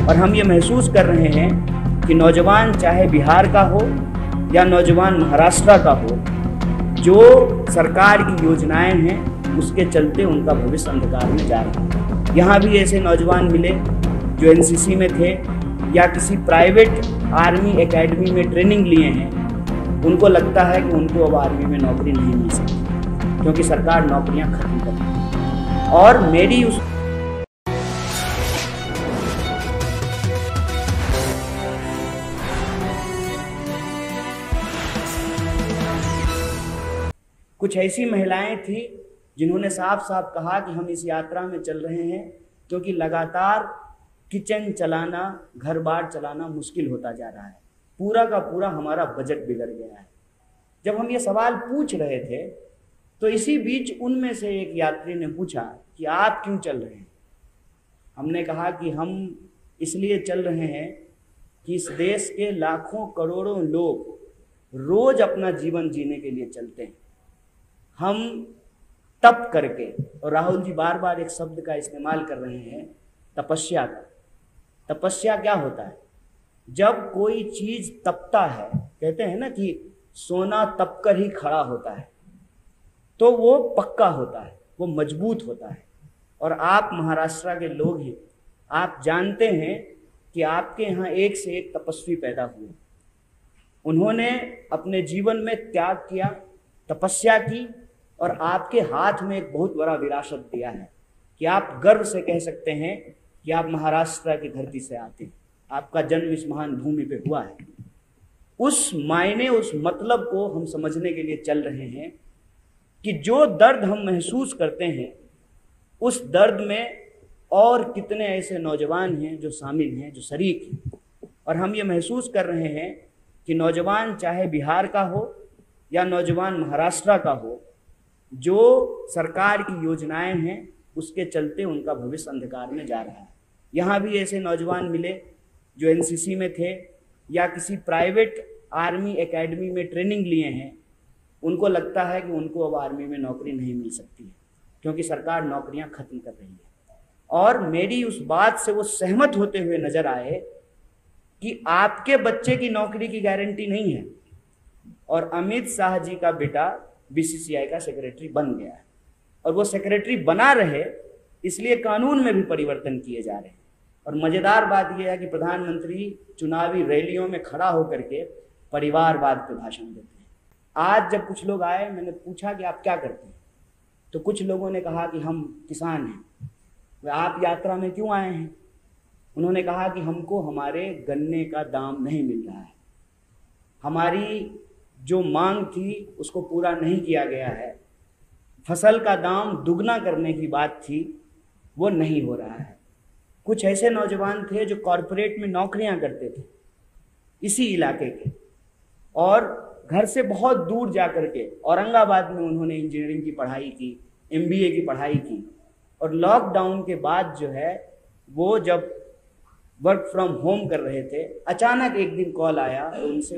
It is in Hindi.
और हम ये महसूस कर रहे हैं कि नौजवान चाहे बिहार का हो या नौजवान महाराष्ट्र का हो, जो सरकार की योजनाएं हैं उसके चलते उनका भविष्य अंधकार में जा रहा है। यहाँ भी ऐसे नौजवान मिले जो एनसीसी में थे या किसी प्राइवेट आर्मी एकेडमी में ट्रेनिंग लिए हैं। उनको लगता है कि उनको अब आर्मी में नौकरी नहीं मिल सकती क्योंकि सरकार नौकरियां खत्म कर रही है। और मेरी उस कुछ ऐसी महिलाएं थी जिन्होंने साफ साफ कहा कि हम इस यात्रा में चल रहे हैं क्योंकि लगातार किचन चलाना, घर बार चलाना मुश्किल होता जा रहा है। पूरा का पूरा हमारा बजट बिगड़ गया है। जब हम ये सवाल पूछ रहे थे तो इसी बीच उनमें से एक यात्री ने पूछा कि आप क्यों चल रहे हैं। हमने कहा कि हम इसलिए चल रहे हैं कि इस देश के लाखों करोड़ों लोग रोज अपना जीवन जीने के लिए चलते हैं। हम तप करके, और राहुल जी बार बार एक शब्द का इस्तेमाल कर रहे हैं, तपस्या का। तपस्या क्या होता है? जब कोई चीज तपता है, कहते हैं ना कि सोना तप कर ही खड़ा होता है, तो वो पक्का होता है, वो मजबूत होता है। और आप महाराष्ट्र के लोग हैं, आप जानते हैं कि आपके यहाँ एक से एक तपस्वी पैदा हुए। उन्होंने अपने जीवन में त्याग किया, तपस्या की, और आपके हाथ में एक बहुत बड़ा विरासत दिया है कि आप गर्व से कह सकते हैं कि आप महाराष्ट्र की धरती से आते हैं, आपका जन्म इस महान भूमि पे हुआ है। उस मायने, उस मतलब को हम समझने के लिए चल रहे हैं कि जो दर्द हम महसूस करते हैं, उस दर्द में और कितने ऐसे नौजवान हैं जो शामिल हैं, जो शरीक हैं। और हम ये महसूस कर रहे हैं कि नौजवान चाहे बिहार का हो या नौजवान महाराष्ट्र का हो, जो सरकार की योजनाएं हैं उसके चलते उनका भविष्य अंधकार में जा रहा है। यहाँ भी ऐसे नौजवान मिले जो एनसीसी में थे या किसी प्राइवेट आर्मी एकेडमी में ट्रेनिंग लिए हैं। उनको लगता है कि उनको अब आर्मी में नौकरी नहीं मिल सकती है क्योंकि सरकार नौकरियां खत्म कर रही है। और मेरी उस बात से वो सहमत होते हुए नजर आए कि आपके बच्चे की नौकरी की गारंटी नहीं है। और अमित शाह जी का बेटा बीसीसीआई का सेक्रेटरी बन गया है, और वो सेक्रेटरी बना रहे इसलिए कानून में भी परिवर्तन किए जा रहे हैं। और मजेदार बात यह है कि प्रधानमंत्री चुनावी रैलियों में खड़ा होकर के परिवारवाद पे भाषण देते हैं। आज जब कुछ लोग आए, मैंने पूछा कि आप क्या करते हैं, तो कुछ लोगों ने कहा कि हम किसान हैं। वे आप यात्रा में क्यों आए हैं? उन्होंने कहा कि हमको हमारे गन्ने का दाम नहीं मिल रहा है, हमारी जो मांग थी उसको पूरा नहीं किया गया है, फसल का दाम दुगना करने की बात थी, वो नहीं हो रहा है। कुछ ऐसे नौजवान थे जो कॉरपोरेट में नौकरियां करते थे इसी इलाके के, और घर से बहुत दूर जा कर के औरंगाबाद में उन्होंने इंजीनियरिंग की पढ़ाई की, एमबीए की पढ़ाई की। और लॉकडाउन के बाद जो है, वो जब वर्क फ्रॉम होम कर रहे थे, अचानक एक दिन कॉल आया और उनसे